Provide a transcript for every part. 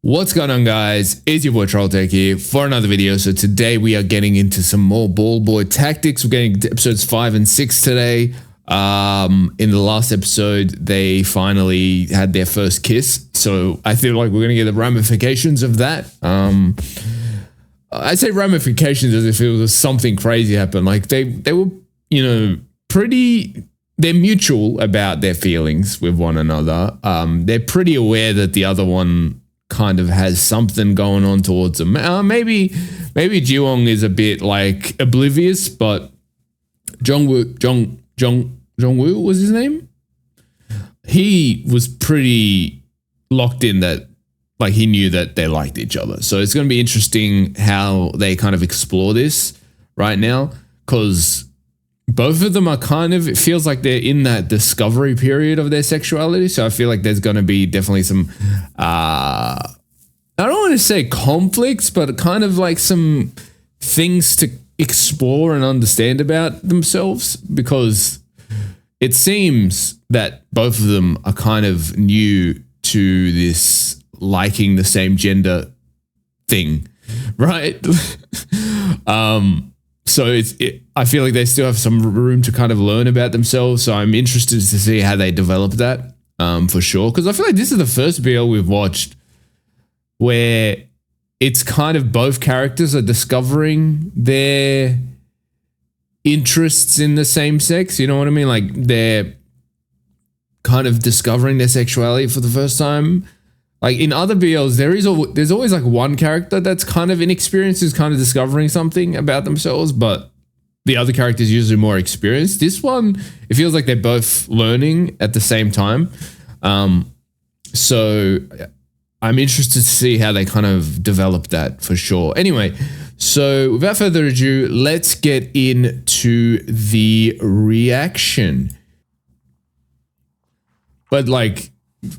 What's going on, guys? It's your boy Trolltek here for another video. So today we are getting into some more Ballboy Tactics. We're getting to episodes 5 and 6 today. In the last episode, they finally had their first kiss. So I feel like we're going to get the ramifications of that. I say ramifications as if it was something crazy happened. Like they were, they're mutual about their feelings with one another. They're pretty aware that the other one kind of has something going on towards them. Maybe Jiwon is a bit like oblivious, but Jongwoo was his name. He was pretty locked in that, like, he knew that they liked each other. So it's going to be interesting how they kind of explore this right now, because both of them are kind of, it feels like they're in that discovery period of their sexuality. So I feel like there's going to be definitely some, I don't want to say conflicts, but kind of like some things to explore and understand about themselves, because it seems that both of them are kind of new to this liking the same gender thing, right? So I feel like they still have some room to kind of learn about themselves. So I'm interested to see how they develop that, for sure. Because I feel like this is the first BL we've watched where it's kind of both characters are discovering their interests in the same sex. You know what I mean? Like they're kind of discovering their sexuality for the first time. Like in other BLs, there's always like one character that's kind of inexperienced, who's kind of discovering something about themselves, but the other character is usually more experienced. This one, it feels like they're both learning at the same time. So I'm interested to see how they kind of develop that for sure. Anyway, so without further ado, let's get into the reaction. But like,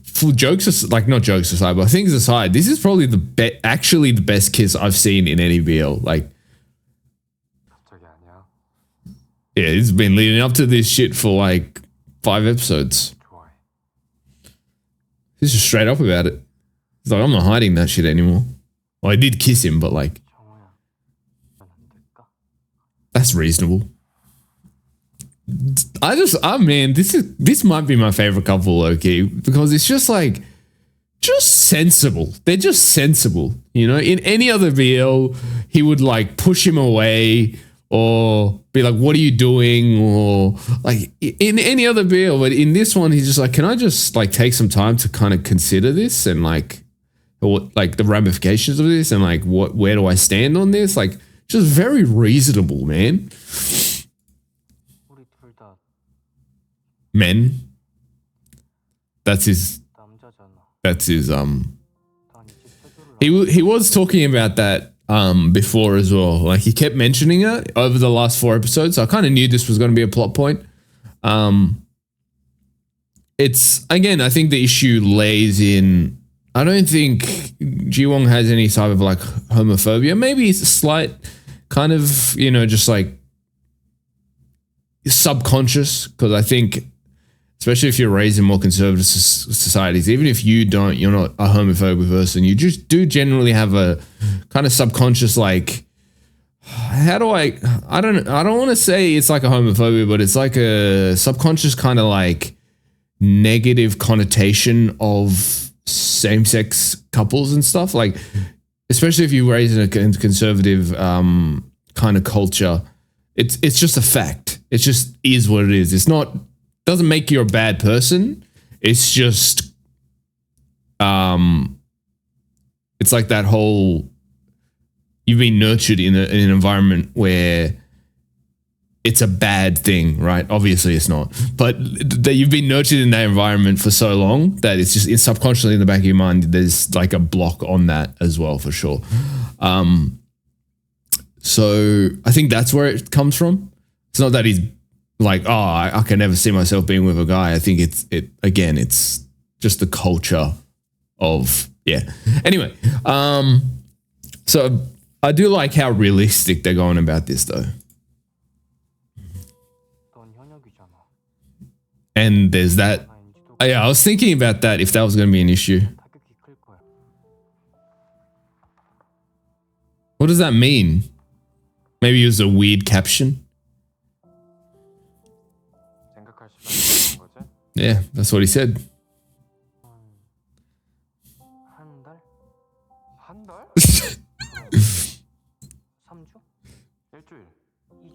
for jokes aside, like not jokes aside, but things aside, this is probably actually the best kiss I've seen in any BL. Like, yeah, it's been leading up to this shit for like 5 episodes. He's just straight up about it. He's like, I'm not hiding that shit anymore. Well, I did kiss him, but like, that's reasonable. Man, this might be my favorite couple, low-key, because it's just like, just sensible. They're just sensible, you know? In any other BL, he would like push him away or be like, what are you doing? Or like in any other BL, but in this one, he's just like, can I just like take some time to kind of consider this and like, or like the ramifications of this and like where do I stand on this? Like, just very reasonable, man. Men. That's his he was talking about that before as well. Like he kept mentioning it over the last 4 episodes. So I kind of knew this was going to be a plot point. It's, again, I think the issue lays in, I don't think Jiwon has any type of like homophobia. Maybe it's a slight kind of, just like subconscious, because I think, especially if you're raised in more conservative societies, even if you're not a homophobic person, you just do generally have a kind of subconscious, like, I don't want to say it's like a homophobia, but it's like a subconscious kind of like negative connotation of same-sex couples and stuff. Like, especially if you're raised in a conservative kind of culture, it's just a fact. It just is what it is. It's not, doesn't make you a bad person. It's just, it's like that whole, you've been nurtured in an environment where it's a bad thing, right? Obviously it's not, but that you've been nurtured in that environment for so long that it's subconsciously in the back of your mind, there's like a block on that as well, for sure. So I think that's where it comes from. It's not that he's like, oh, I can never see myself being with a guy. I think it's just the culture of, yeah. Anyway, so I do like how realistic they're going about this though. And there's that. Yeah, I was thinking about that, if that was going to be an issue. What does that mean? Maybe it was a weird caption. Yeah, that's what he said.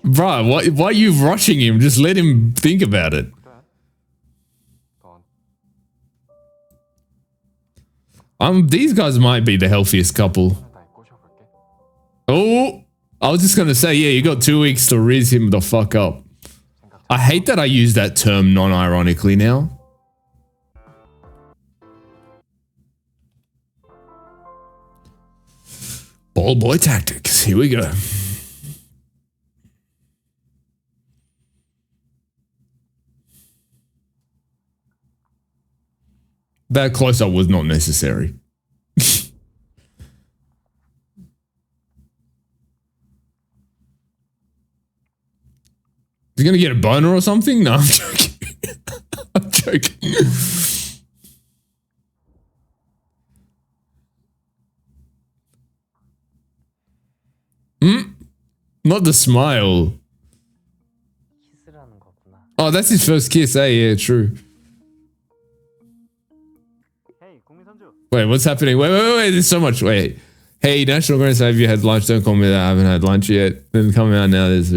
Bruh, why are you rushing him? Just let him think about it. These guys might be the healthiest couple. Oh, I was just gonna say, yeah, you got 2 weeks to riz him the fuck up. I hate that I use that term non-ironically now. Ballboy Tactics, here we go. That close-up was not necessary. He's gonna get a boner or something? No, I'm joking. I'm joking. Not the smile. Oh, that's his first kiss, eh? Yeah, true. Wait, what's happening? Wait, there's so much. Wait. Hey, National Grand, have you had lunch? Don't call me that. I haven't had lunch yet. Then coming out now, there's...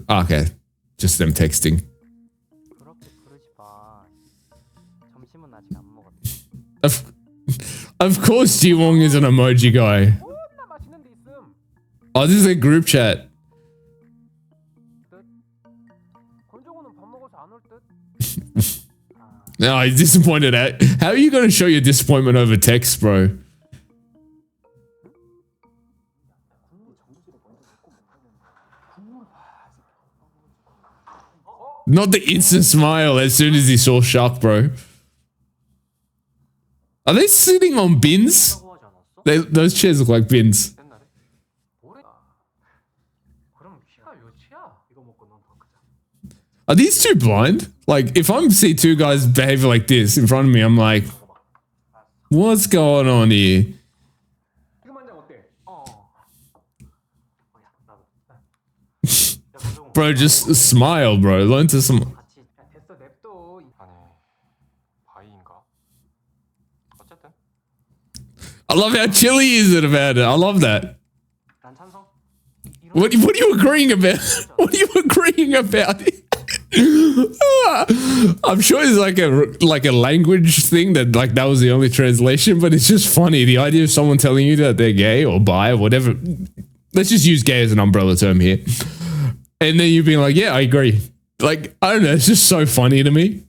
okay. Just them texting. Of course Jiwong is an emoji guy. Oh, this is a group chat. No, he's disappointed at. How are you going to show your disappointment over text, bro? Not the instant smile as soon as he saw Shark, bro. Are they sitting on bins? Those chairs look like bins. Are these two blind? Like, if I'm see two guys behave like this in front of me, I'm like, what's going on here? Bro, just smile, bro. Learn to some. I love how chill he is about it. I love that. What are you agreeing about? What are you agreeing about? I'm sure it's like a language thing that was the only translation, but it's just funny. The idea of someone telling you that they're gay or bi or whatever. Let's just use gay as an umbrella term here. And then you being like, yeah, I agree. Like, I don't know. It's just so funny to me.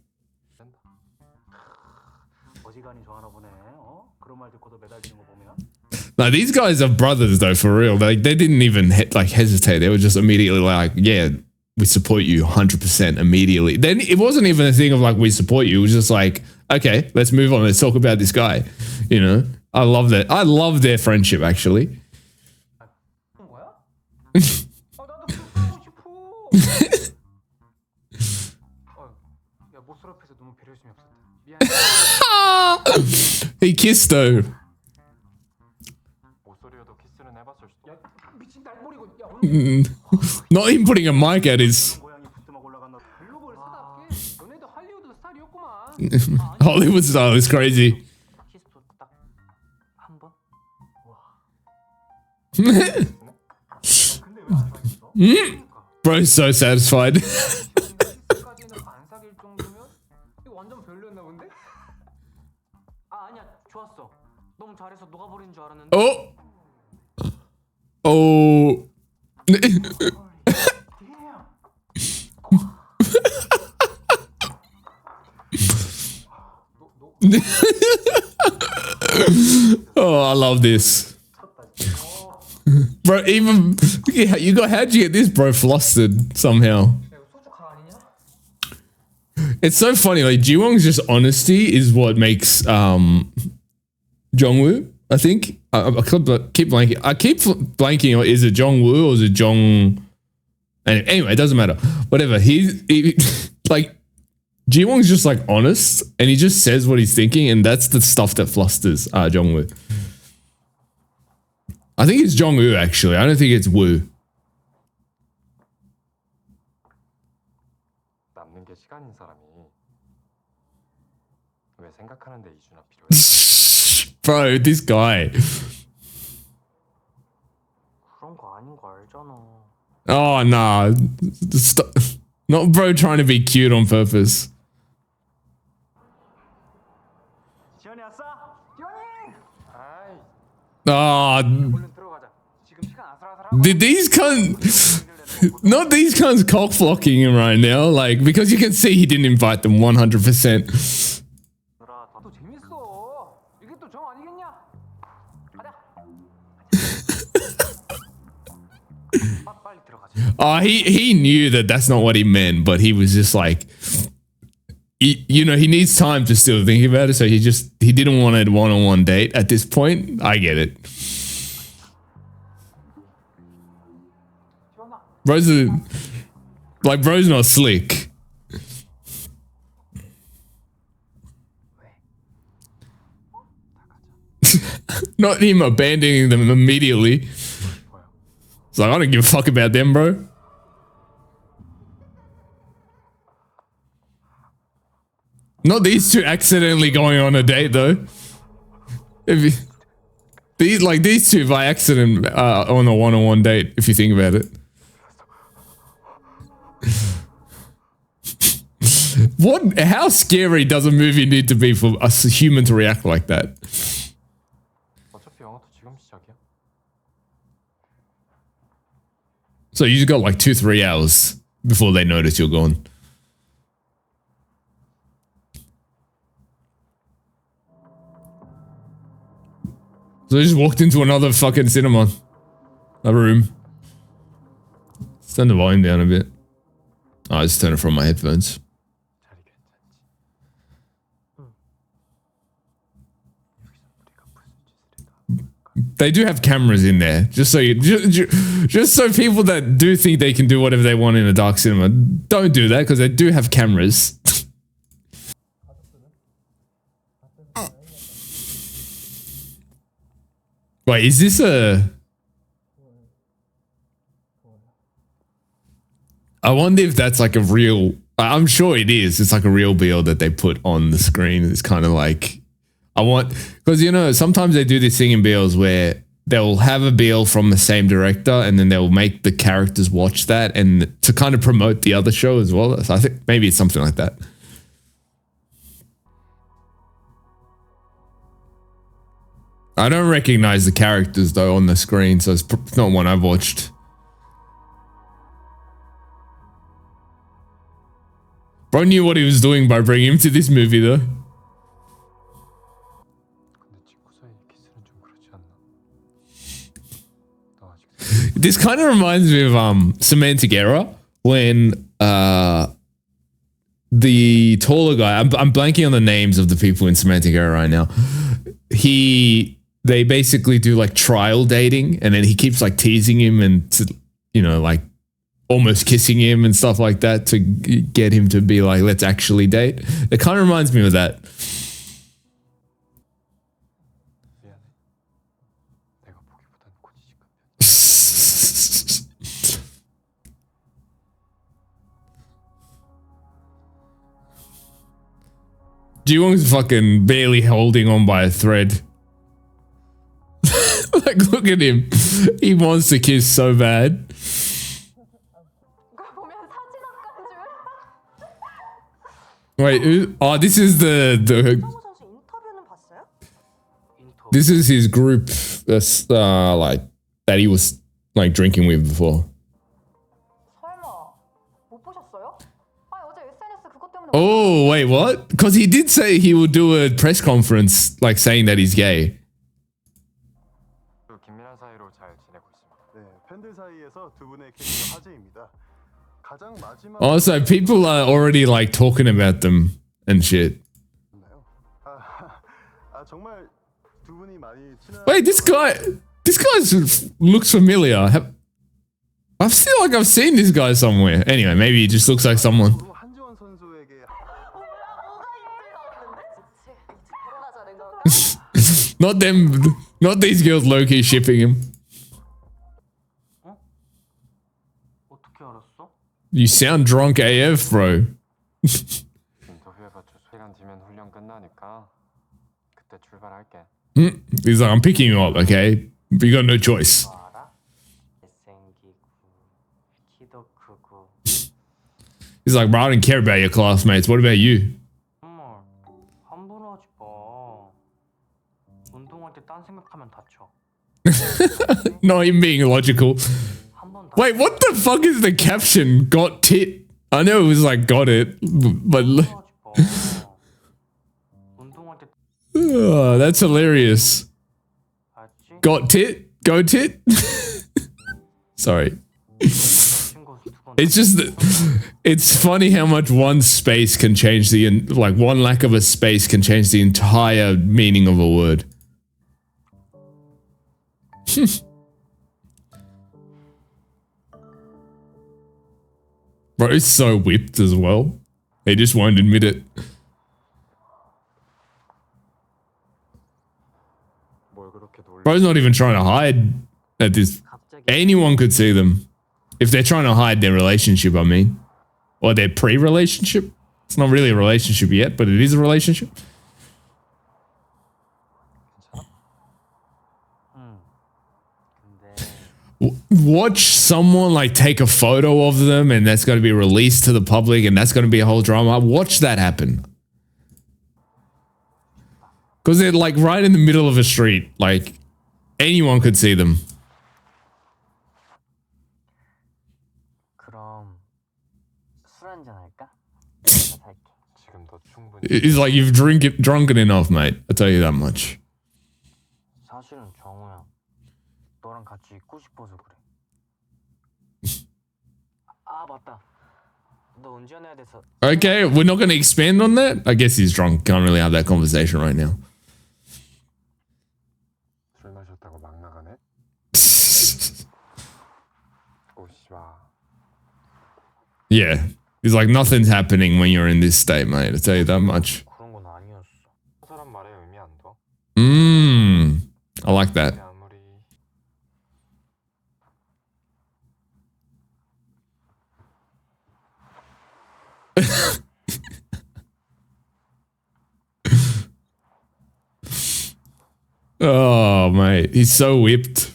Now, these guys are brothers, though, for real. They didn't even hesitate. They were just immediately like, yeah, we support you 100% immediately. Then it wasn't even a thing of like, we support you. It was just like, okay, let's move on. Let's talk about this guy. You know, I love that. I love their friendship, actually. He kissed though. Not him putting a mic at his. Hollywood style is crazy. Bro's so satisfied. Oh. Oh. Oh, I love this. Bro, even how'd you get this, bro? Flustered somehow. It's so funny, like Jiwong's just honesty is what makes Jongwoo, I think. I keep blanking. I keep blanking. Is it Jongwoo or is it Jong? Anyway, it doesn't matter. Whatever. He like Jiwong's just like honest, and he just says what he's thinking, and that's the stuff that flusters Jongwoo. I think it's Jong-woo, actually. I don't think it's Woo. Bro, this guy. Oh, nah. Stop. Not bro trying to be cute on purpose. Ah, did these cunts, not these cunts cock flocking him right now, like, because you can see he didn't invite them 100%. Oh, he knew that that's not what he meant, but he was just like, you know, he needs time to still think about it, so he didn't want a one-on-one date at this point. I get it. Bro's not slick. Not him abandoning them immediately. It's like, I don't give a fuck about them, bro. Not these two accidentally going on a date, though. These two by accident on a one-on-one date, if you think about it. How scary does a movie need to be for a human to react like that? So you just got like 2-3 hours before they notice you're gone. So I just walked into another fucking cinema. A room. Let's turn the volume down a bit. Oh, I just turn it from my headphones. They do have cameras in there, just so just so people that do think they can do whatever they want in a dark cinema don't do that, because they do have cameras. Wait, is this a? I wonder if that's like a real. I'm sure it is. It's like a real BL that they put on the screen. It's kind of like. Because, you know, sometimes they do this thing in BLs where they'll have a BL from the same director and then they'll make the characters watch that and to kind of promote the other show as well. So I think maybe it's something like that. I don't recognize the characters though on the screen, so it's not one I've watched. Bro knew what he was doing by bringing him to this movie though. This kind of reminds me of Semantic Error when the taller guy, I'm blanking on the names of the people in Semantic Error right now. They basically do like trial dating, and then he keeps like teasing him and you know, like almost kissing him and stuff like that to get him to be like, let's actually date. It kind of reminds me of that. Ji-Won's fucking barely holding on by a thread. Like, look at him. He wants to kiss so bad. Wait, oh, this is this is his group that's like that he was like drinking with before. Oh, wait, what? Because he did say he would do a press conference like saying that he's gay. Oh, so people are already like talking about them and shit. Wait, this guy looks familiar. I feel like I've seen this guy somewhere. Anyway, maybe he just looks like someone. Not them, not these girls low-key shipping him. You sound drunk AF, bro. He's like, I'm picking you up, okay? But you got no choice. He's like, bro, I don't care about your classmates. What about you? Not even being logical. Wait, what the fuck is the caption? Got tit. I know it was like got it, but oh, that's hilarious. Got tit? Go tit? Sorry. It's just that it's funny how much one space can change the, like one lack of a space can change the entire meaning of a word. Bro, he's so whipped as well. He just won't admit it. Bro's not even trying to hide at this. Anyone could see them. If they're trying to hide their relationship, I mean. Or their pre-relationship. It's not really a relationship yet, but it is a relationship. Watch someone like take a photo of them and that's going to be released to the public and that's going to be a whole drama. Watch that happen. Because they're like right in the middle of a street. Like anyone could see them. It's like you've drunken enough, mate. I'll tell you that much. Okay, we're not going to expand on that. I guess he's drunk. Can't really have that conversation right now. Yeah, he's like nothing's happening when you're in this state, mate. I'll tell you that much. I like that. Oh, mate, he's so whipped.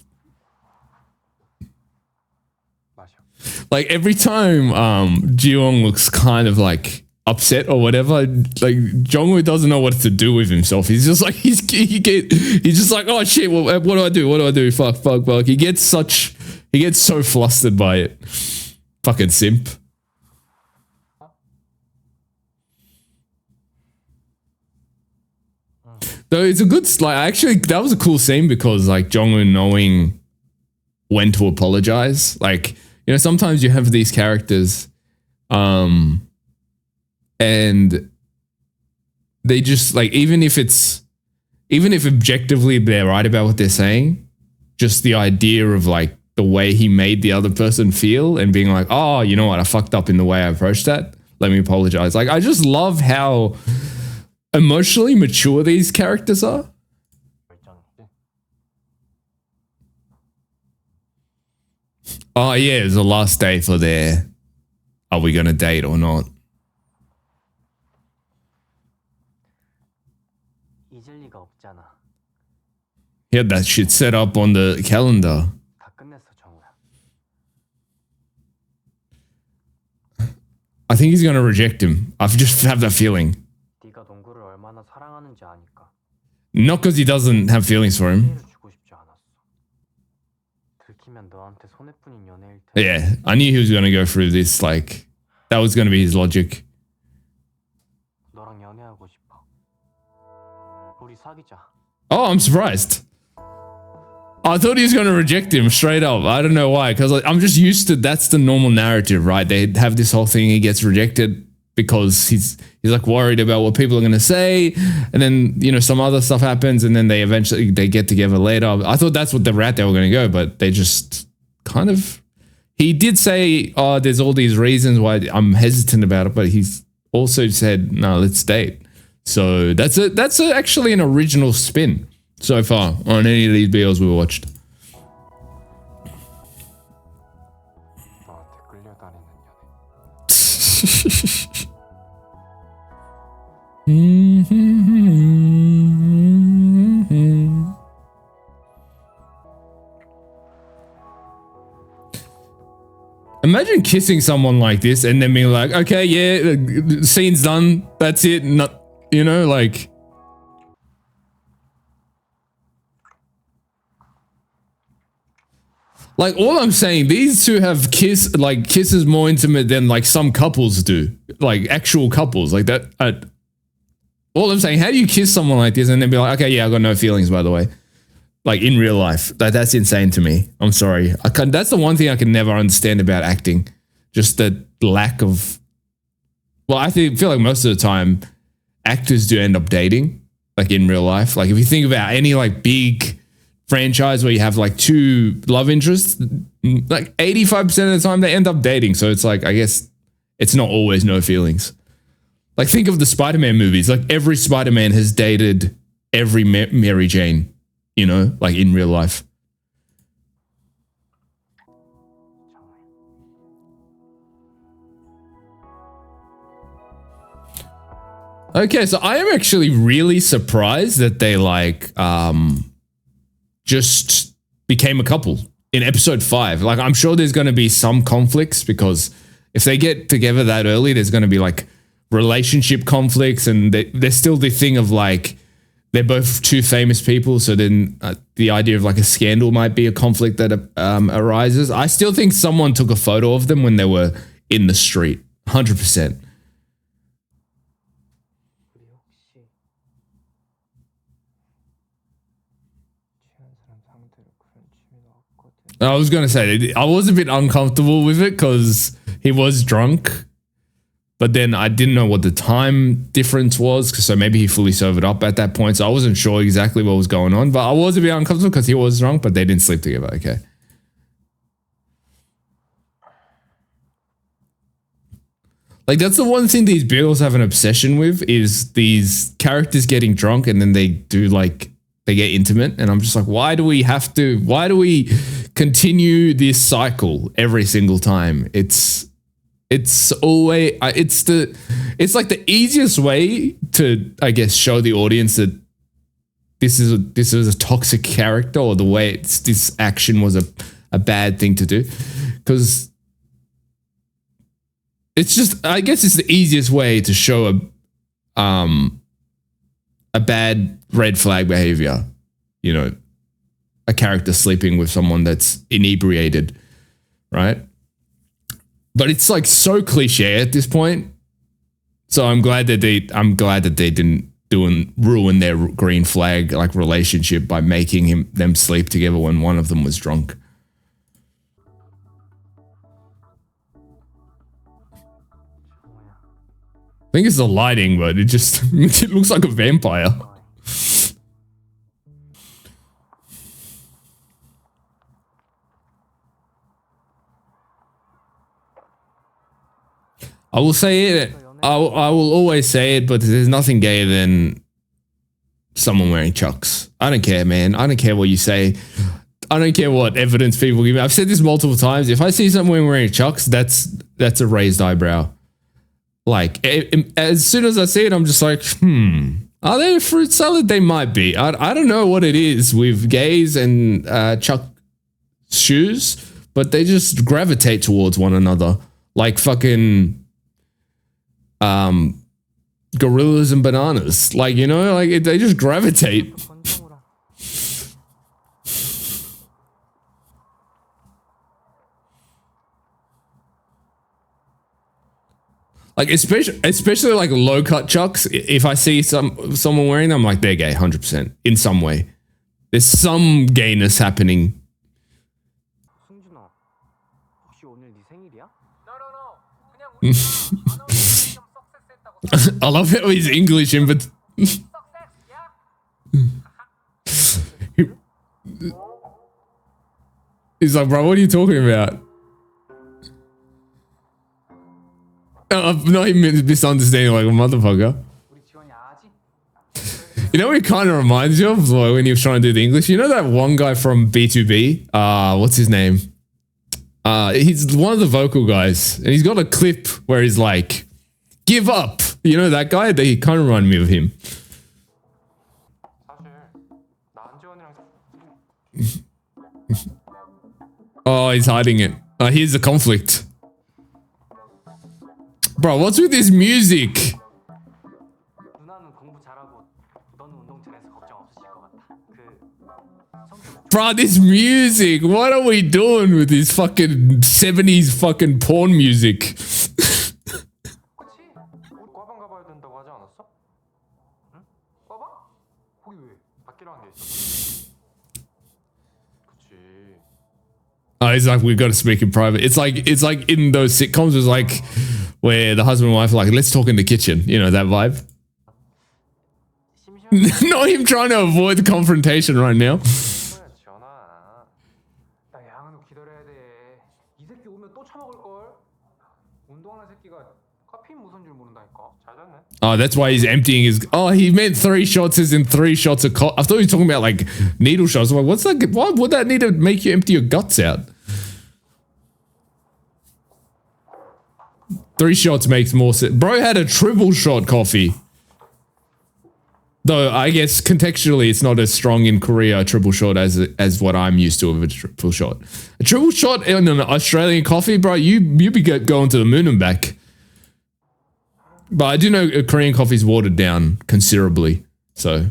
Like every time Ji-Won looks kind of like upset or whatever, like Jong-woo doesn't know what to do with himself. He's just like he's just like, oh shit, what do I do? What do I do? Fuck. He gets so flustered by it. Fucking simp. Though it's a good, like, actually, that was a cool scene because, like, Jong-un knowing when to apologize. Like, you know, sometimes you have these characters, and they just, like, even if objectively they're right about what they're saying, just the idea of, like, the way he made the other person feel and being like, oh, you know what, I fucked up in the way I approached that. Let me apologize. Like, I just love how emotionally mature these characters are. Oh yeah, it's the last day for their, are we gonna date or not? He had that shit set up on the calendar. I think he's gonna reject him. I just have that feeling. Not because he doesn't have feelings for him. Yeah, I knew he was going to go through this, like, that was going to be his logic. Oh, I'm surprised. I thought he was going to reject him straight up. I don't know why, because I'm just used to, that's the normal narrative, right? They have this whole thing, he gets rejected because he's like worried about what people are going to say, and then, you know, some other stuff happens, and then they get together later. I thought that's what the route they were going to go, but they just kind of, he did say, oh, there's all these reasons why I'm hesitant about it, but he's also said, no, let's date. So that's actually an original spin so far on any of these videos we watched. Imagine kissing someone like this and then being like, okay, yeah, the scene's done. That's it. Not, you know, like. Like, all I'm saying, these two have kisses more intimate than like some couples do, like actual couples like that. All I'm saying, how do you kiss someone like this and then be like, okay, yeah, I got no feelings, by the way, like in real life? That's insane to me. I'm sorry. That's the one thing I can never understand about acting, just the lack of. Well, I feel like most of the time, actors do end up dating, like in real life. Like if you think about any like big franchise where you have like two love interests, like 85% of the time they end up dating. So it's like, I guess it's not always no feelings. Like think of the Spider-Man movies. Like every Spider-Man has dated every Mary Jane, you know, like in real life. Okay, so I am actually really surprised that they like just became a couple in episode 5. Like, I'm sure there's going to be some conflicts because if they get together that early, there's going to be like relationship conflicts, and there's still the thing of like they're both two famous people. So then the idea of like a scandal might be a conflict that arises. I still think someone took a photo of them when they were in the street. 100%. I was going to say, I was a bit uncomfortable with it because he was drunk, but then I didn't know what the time difference was. So maybe he fully sobered up at that point. So I wasn't sure exactly what was going on, but I was a bit uncomfortable because he was drunk, but they didn't sleep together. Okay. Like that's the one thing these girls have an obsession with is these characters getting drunk and then they do like, they get intimate, and I'm just like, why do we continue this cycle every single time? It's always, it's like the easiest way to, I guess, show the audience that this is a toxic character, or the way this action was a bad thing to do. Because it's just, I guess it's the easiest way to show a bad red flag behavior, you know, a character sleeping with someone that's inebriated, right? But it's like so cliche at this point. So I'm glad that they didn't ruin their green flag like relationship by making them sleep together when one of them was drunk. I think it's the lighting, but it looks like a vampire. I will say it. I will always say it, but there's nothing gayer than someone wearing chucks. I don't care, man. I don't care what you say. I don't care what evidence people give me. I've said this multiple times. If I see someone wearing chucks, that's a raised eyebrow. Like, as soon as I see it, I'm just like, are they a fruit salad? They might be. I don't know what it is with gays and chuck shoes, but they just gravitate towards one another. Like fucking gorillas and bananas. Like, you know, like they just gravitate. Like especially like low cut chucks. If I see someone wearing them, I'm like, they're gay, 100% in some way. There's some gayness happening. I love how he's English in, but he's like, bro, what are you talking about? I'm not even misunderstanding like a motherfucker. You know what it kind of reminds you of like, when he was trying to do the English? You know that one guy from B2B? What's his name? He's one of the vocal guys, and he's got a clip where he's like, "Give up." You know that guy? They kind of remind me of him. Oh, he's hiding it. Here's the conflict. Bro, what's with this music? Bro, this music. What are we doing with this fucking 70s fucking porn music? Oh, he's like, we've got to speak in private. It's like in those sitcoms, it's like where the husband and wife are like, let's talk in the kitchen. You know, that vibe. Not him trying to avoid the confrontation right now. Oh, that's why he's emptying his... Oh, he meant 3 shots as in 3 shots of... I thought he was talking about like needle shots. I'm like, what's that? Why would that need to make you empty your guts out? 3 shots makes more sense. Bro had a triple shot coffee. Though I guess contextually it's not as strong in Korea, a triple shot, as what I'm used to of a triple shot. A triple shot in an Australian coffee, bro, you be going to the moon and back. But I do know Korean coffee's watered down considerably. So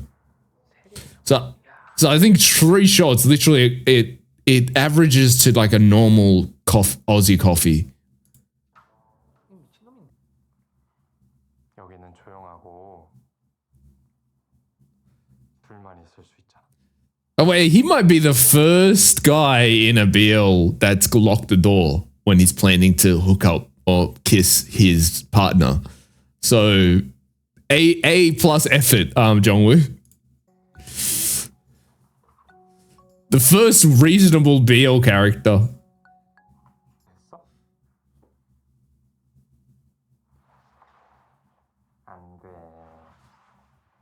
I think 3 shots, literally it averages to like a normal Aussie coffee. Oh wait, he might be the first guy in a BL that's locked the door when he's planning to hook up or kiss his partner. So, A plus effort, Jongwoo. The first reasonable BL character.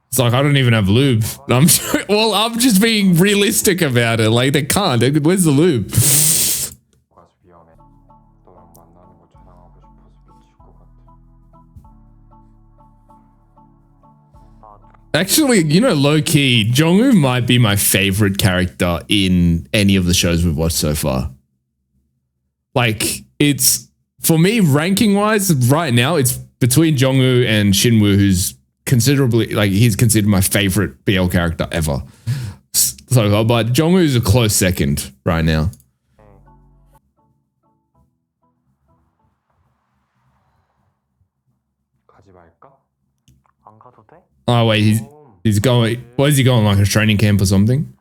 It's like, I don't even have lube. I'm just being realistic about it. Like, they can't. Where's the lube? Actually, you know, low-key, Jongwoo might be my favorite character in any of the shows we've watched so far. Like, it's, for me, ranking-wise, right now, it's between Jongwoo and Shinwoo, who's considerably, like, he's considered my favorite BL character ever. So, but Jongwoo is a close second right now. Oh wait, he's going. What is he going, like a training camp or something?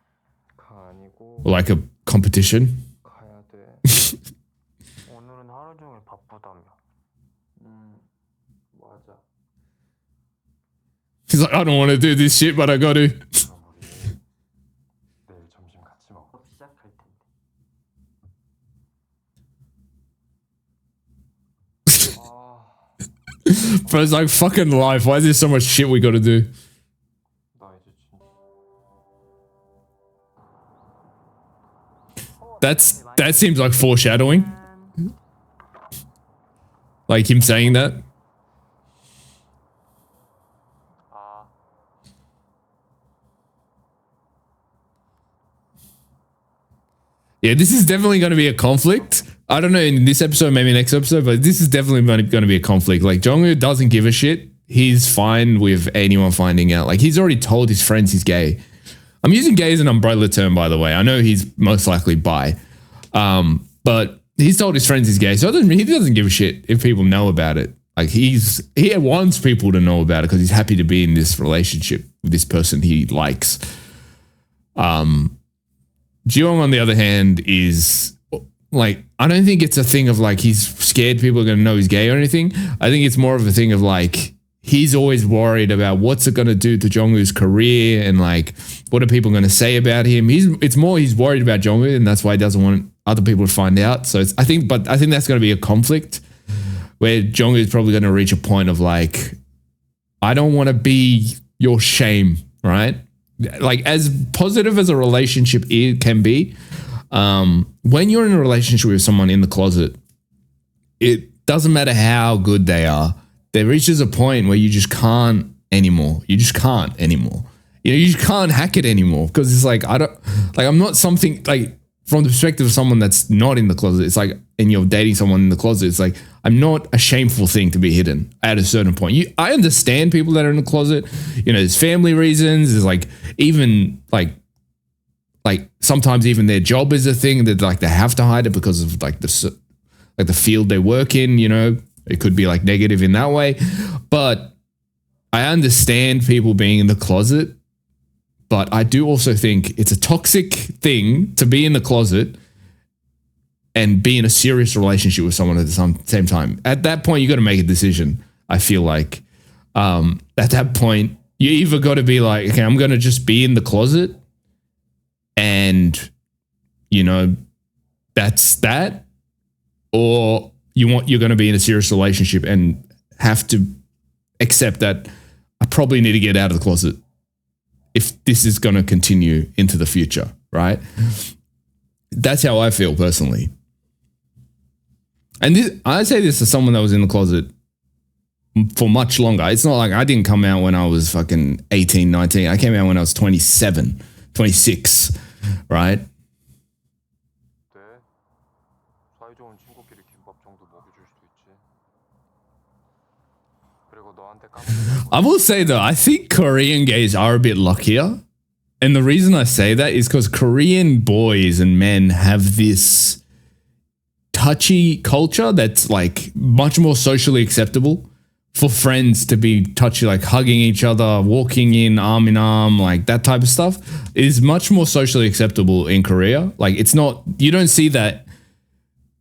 Or like a competition? He's like, I don't want to do this shit, but I got to. But it's like fucking life. Why is there so much shit we gotta do? That seems like foreshadowing. Like him saying that. Yeah, this is definitely going to be a conflict. I don't know in this episode, maybe next episode, but this is definitely going to be a conflict. Like, Jongwoo doesn't give a shit. He's fine with anyone finding out. Like, he's already told his friends he's gay. I'm using gay as an umbrella term, by the way. I know he's most likely bi. But he's told his friends he's gay, so he doesn't give a shit if people know about it. Like, he wants people to know about it because he's happy to be in this relationship with this person he likes. Jiwon, on the other hand, is like, I don't think it's a thing of like he's scared people are going to know he's gay or anything. I think it's more of a thing of like he's always worried about what's it going to do to Jongwoo's career and like what are people going to say about him. It's more he's worried about Jongwoo and that's why he doesn't want other people to find out. So I think that's going to be a conflict where Jongwoo is probably going to reach a point of like, I don't want to be your shame, right? Like, as positive as a relationship can be, When you're in a relationship with someone in the closet, it doesn't matter how good they are. There reaches a point where you just can't anymore. You just can't anymore. You know, you just can't hack it anymore because it's like, I'm not something like from the perspective of someone that's not in the closet. It's like, and you're dating someone in the closet. It's like, I'm not a shameful thing to be hidden at a certain point. I understand people that are in the closet, you know, there's family reasons. There's like, even like sometimes even their job is a thing that like they have to hide it because of like the field they work in, you know, it could be like negative in that way. But I understand people being in the closet, but I do also think it's a toxic thing to be in the closet and be in a serious relationship with someone at the same time. At that point, you got to make a decision. I feel like at that point, you either got to be like, okay, I'm going to just be in the closet and, you know, that's that. Or you're going to be in a serious relationship and have to accept that I probably need to get out of the closet if this is going to continue into the future, right? That's how I feel personally. And I say this to someone that was in the closet for much longer. It's not like I didn't come out when I was fucking 18, 19. I came out when I was 27, 26, right? I will say though, I think Korean gays are a bit luckier. And the reason I say that is because Korean boys and men have this touchy culture that's like much more socially acceptable for friends to be touchy, like hugging each other, walking in arm, like that type of stuff is much more socially acceptable in Korea. Like it's not, you don't see that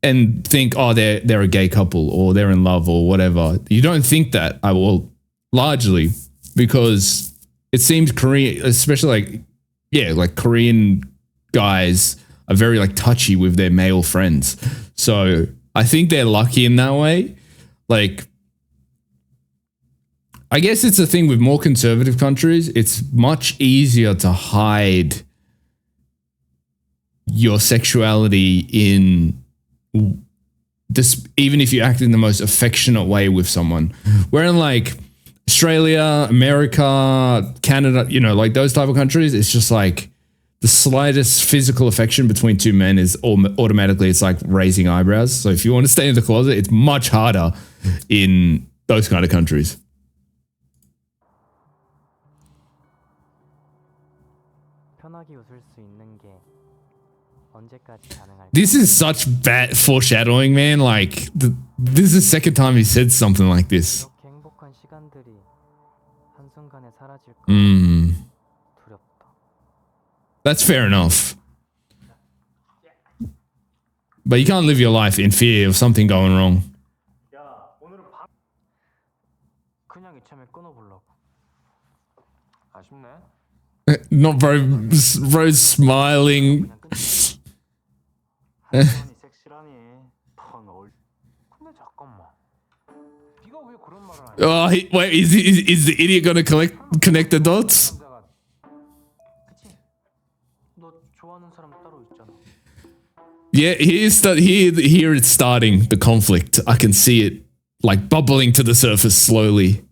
and think, oh, they're a gay couple or they're in love or whatever. You don't think that. I will largely because it seems Korean, especially like Korean guys are very like touchy with their male friends. So I think they're lucky in that way. Like, I guess it's a thing with more conservative countries. It's much easier to hide your sexuality in this, even if you act in the most affectionate way with someone. Where in like Australia, America, Canada, you know, like those type of countries, it's just like the slightest physical affection between two men is automatically, it's like raising eyebrows. So if you want to stay in the closet, it's much harder in those kind of countries. This is such bad foreshadowing, man. Like, this is the second time he said something like this. That's fair enough. But you can't live your life in fear of something going wrong. Not bro's smiling. Oh, wait, is the idiot gonna connect the dots? Yeah, here it's starting, the conflict. I can see it like bubbling to the surface slowly.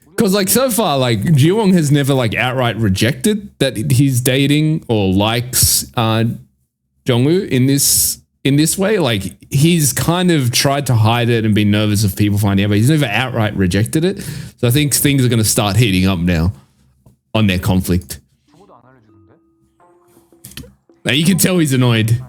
Because like so far, like Jiwon has never like outright rejected that he's dating or likes Jongwoo in this way. Like he's kind of tried to hide it and been nervous of people finding out, but he's never outright rejected it. So I think things are going to start heating up now on their conflict. Now you can tell he's annoyed.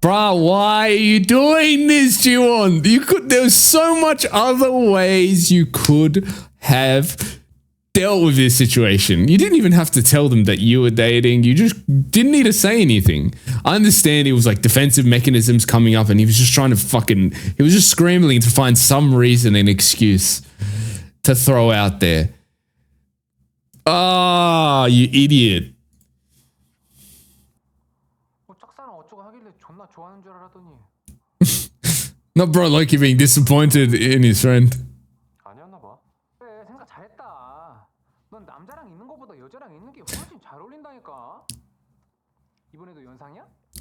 Bruh, why are you doing this, Jiwon? There's so much other ways you could have dealt with this situation. You didn't even have to tell them that you were dating. You just didn't need to say anything. I understand it was like defensive mechanisms coming up and he was just trying to he was just scrambling to find some reason and excuse to throw out there. Ah, you idiot. Not bro like you being disappointed in his friend.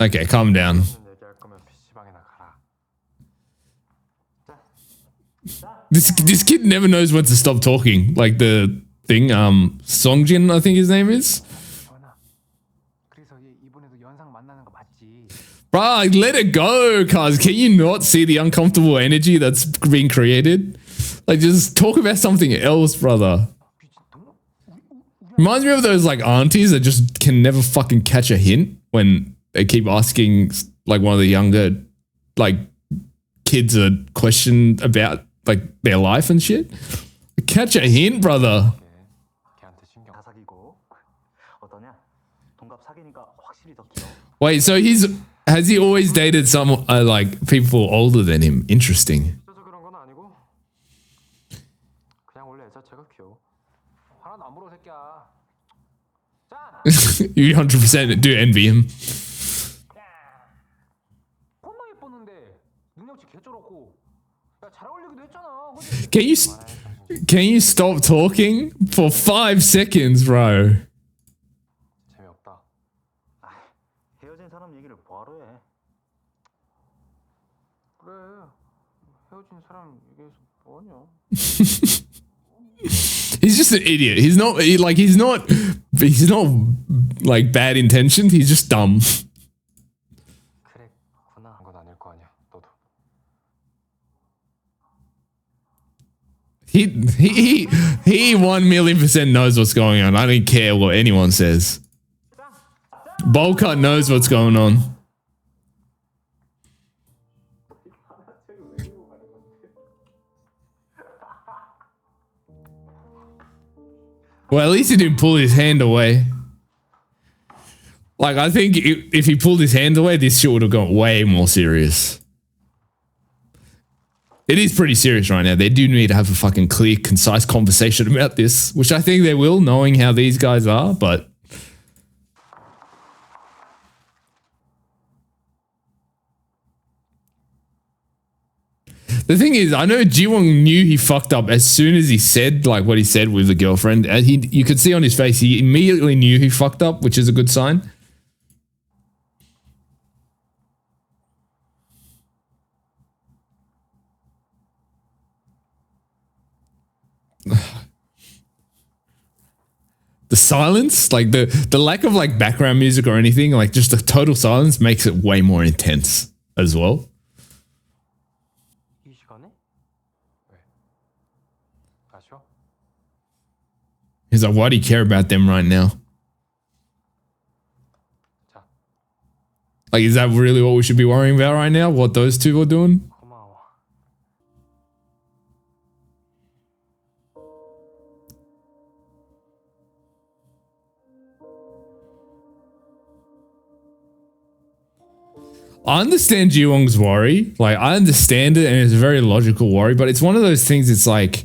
Okay, calm down. This kid never knows when to stop talking. Like the thing, Songjin, I think his name is. Bruh, let it go, cuz. Can you not see the uncomfortable energy that's being created? Like, just talk about something else, brother. Reminds me of those, like, aunties that just can never fucking catch a hint when they keep asking, like, one of the younger, like, kids a question about, like, their life and shit. Catch a hint, brother. Wait, so has he always dated some like people older than him? Interesting. You 100% do envy him. Can you stop talking for 5 seconds, bro? He's just an idiot. He's not like bad intentioned. He's just dumb. He 1,000,000% knows what's going on. I don't care what anyone says. Bowcut knows what's going on. Well, at least he didn't pull his hand away. Like, I think if he pulled his hand away, this shit would have gone way more serious. It is pretty serious right now. They do need to have a fucking clear, concise conversation about this, which I think they will, knowing how these guys are, but... The thing is, I know Jiwon knew he fucked up as soon as he said like what he said with the girlfriend. And you could see on his face, he immediately knew he fucked up, which is a good sign. The silence, like the lack of like background music or anything, like just the total silence makes it way more intense as well. He's like, why do you care about them right now? Like, is that really what we should be worrying about right now? What those two are doing? I understand Jiwong's worry. Like, I understand it and it's a very logical worry, but it's one of those things, it's like,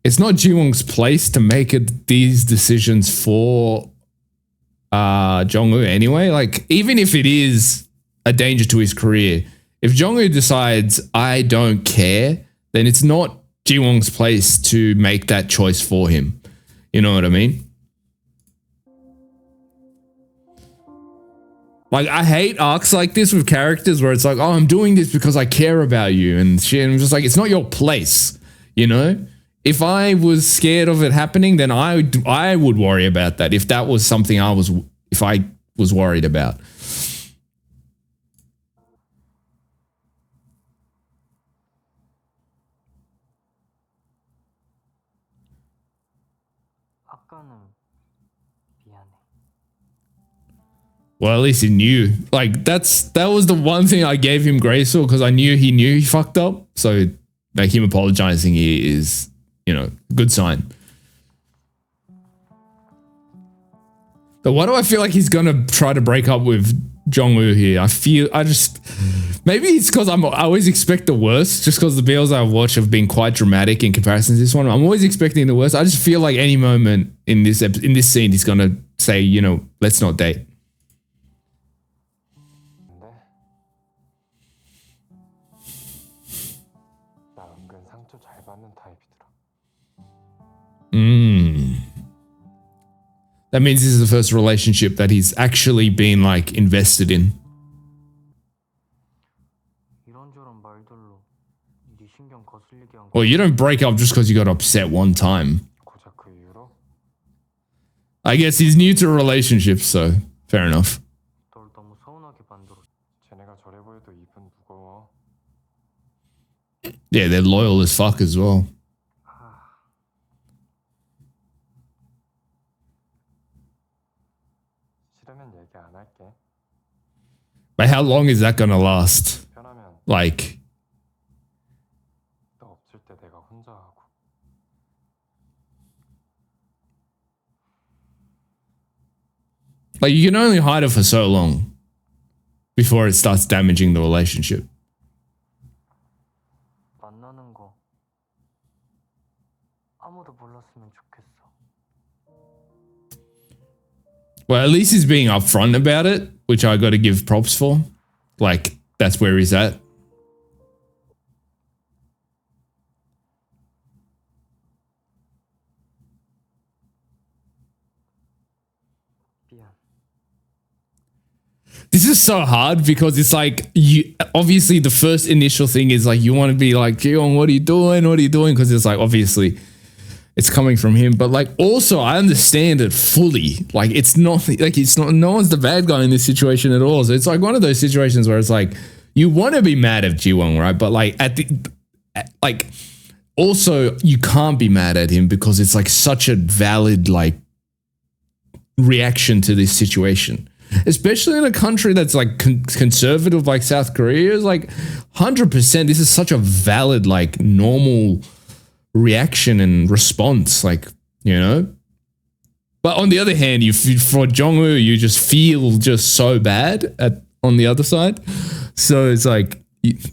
it's not Jiwong's place to make these decisions for Jongwoo anyway. Like, even if it is a danger to his career, if Jongwoo decides, I don't care, then it's not Jiwong's place to make that choice for him. You know what I mean? Like, I hate arcs like this with characters where it's like, oh, I'm doing this because I care about you and shit. And I'm just like, it's not your place, you know? If I was scared of it happening, then I would worry about that. If that was something I was worried about. Well, at least he knew. Like, that was the one thing I gave him grace for, because I knew he fucked up. So, like, him apologizing is, you know, good sign. But why do I feel like he's gonna try to break up with Jongwoo here? Maybe it's because I always expect the worst, just because the BLs I watch have been quite dramatic in comparison to this one. I'm always expecting the worst. I just feel like any moment in this scene, he's gonna say, you know, let's not date. That means this is the first relationship that he's actually been like invested in. Well, you don't break up just because you got upset one time. I guess he's new to relationships, so fair enough. Yeah, they're loyal as fuck as well. But how long is that gonna last? Like, you can only hide it for so long before it starts damaging the relationship. Well, at least he's being upfront about it, which I got to give props for. Like, that's where he's at. This is so hard because it's like, you obviously the first initial thing is like, you want to be like, Jiyoung, what are you doing? What are you doing? Because it's like, obviously it's coming from him, but like, also I understand it fully. Like, it's not like, no one's the bad guy in this situation at all. So it's like one of those situations where it's like, you want to be mad at Jiyoung, right? But like also you can't be mad at him because it's like such a valid like reaction to this situation. Especially in a country that's like conservative like South Korea is like 100%. This is such a valid, like normal reaction and response, like, you know. But on the other hand, for Jong-woo, you just feel just so bad on the other side. So it's like,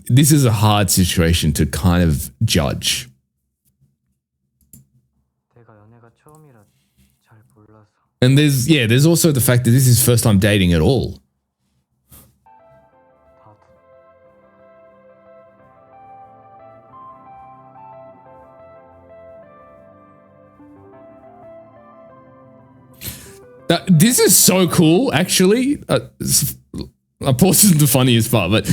this is a hard situation to kind of judge. And there's also the fact that this is first time dating at all. This is so cool, actually. Of course, isn't the funniest part, but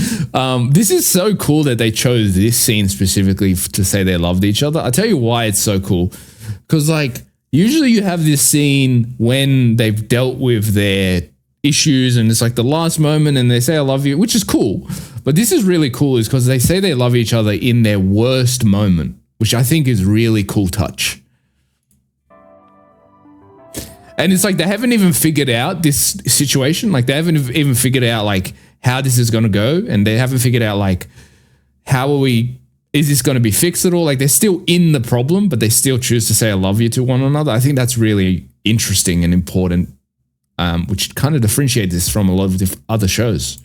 this is so cool that they chose this scene specifically to say they loved each other. I'll tell you why it's so cool. Because, like, usually you have this scene when they've dealt with their issues and it's like the last moment and they say, I love you, which is cool. But this is really cool is because they say they love each other in their worst moment, which I think is really cool touch. And it's like they haven't even figured out this situation. Like they haven't even figured out like how this is going to go. And they haven't figured out like is this going to be fixed at all? Like they're still in the problem, but they still choose to say I love you to one another. I think that's really interesting and important, which kind of differentiates this from a lot of other shows.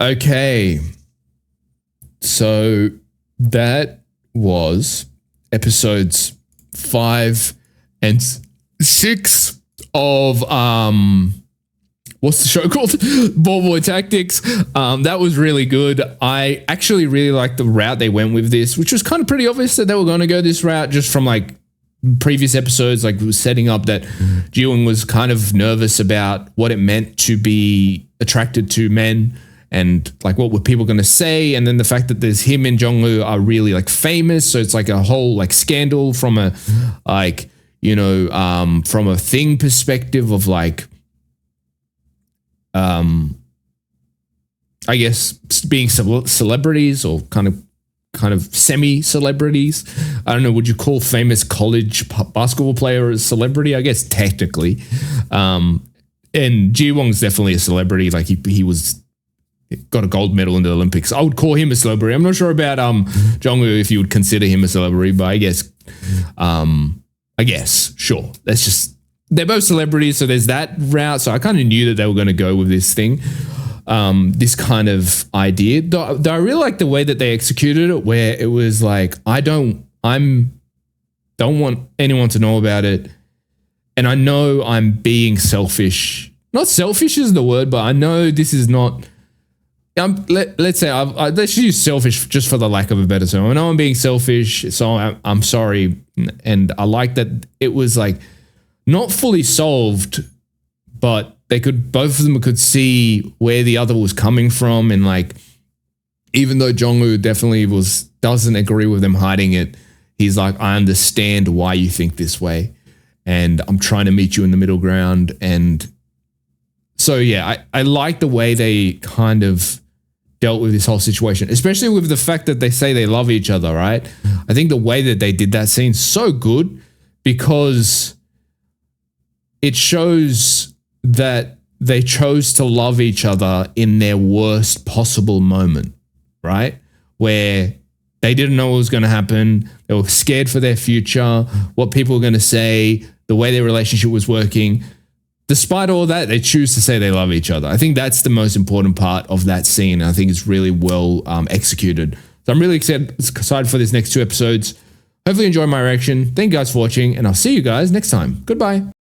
Okay, so that was episodes 5 and 6 of what's the show called? Ballboy Tactics. That was really good. I actually really liked the route they went with this, which was kind of pretty obvious that they were going to go this route just from like previous episodes. Like it was setting up that Jiyoung was kind of nervous about what it meant to be attracted to men. And like, what were people going to say? And then the fact that there's him and Jong-woo are really like famous. So it's like a whole like scandal from a like, you know, from a thing perspective of like, I guess being celebrities or kind of semi-celebrities. I don't know. Would you call famous college basketball player a celebrity? I guess technically. And Ji-won's definitely a celebrity. Like he was got a gold medal in the Olympics. I would call him a celebrity. I'm not sure about Jong-woo if you would consider him a celebrity, but I guess sure. That's just, they're both celebrities, so there's that route. So I kind of knew that they were going to go with this thing, this kind of idea. Though I really like the way that they executed it, where it was like, don't want anyone to know about it. And I know I'm being selfish. Not selfish is the word, but I know this is not. Let's say let's use selfish just for the lack of a better term. I know I'm being selfish, so I'm sorry. And I like that it was like not fully solved, but both of them could see where the other was coming from. And like, even though Jong-woo definitely doesn't agree with them hiding it, he's like, I understand why you think this way, and I'm trying to meet you in the middle ground. And so, yeah, I like the way they kind of dealt with this whole situation, especially with the fact that they say they love each other, right? I think the way that they did that scene so good, because it shows that they chose to love each other in their worst possible moment, right? Where they didn't know what was going to happen. They were scared for their future, what people were going to say, the way their relationship was working. Despite all that, they choose to say they love each other. I think that's the most important part of that scene. I think it's really well executed. So I'm really excited for this next 2 episodes. Hopefully you enjoy my reaction. Thank you guys for watching, and I'll see you guys next time. Goodbye.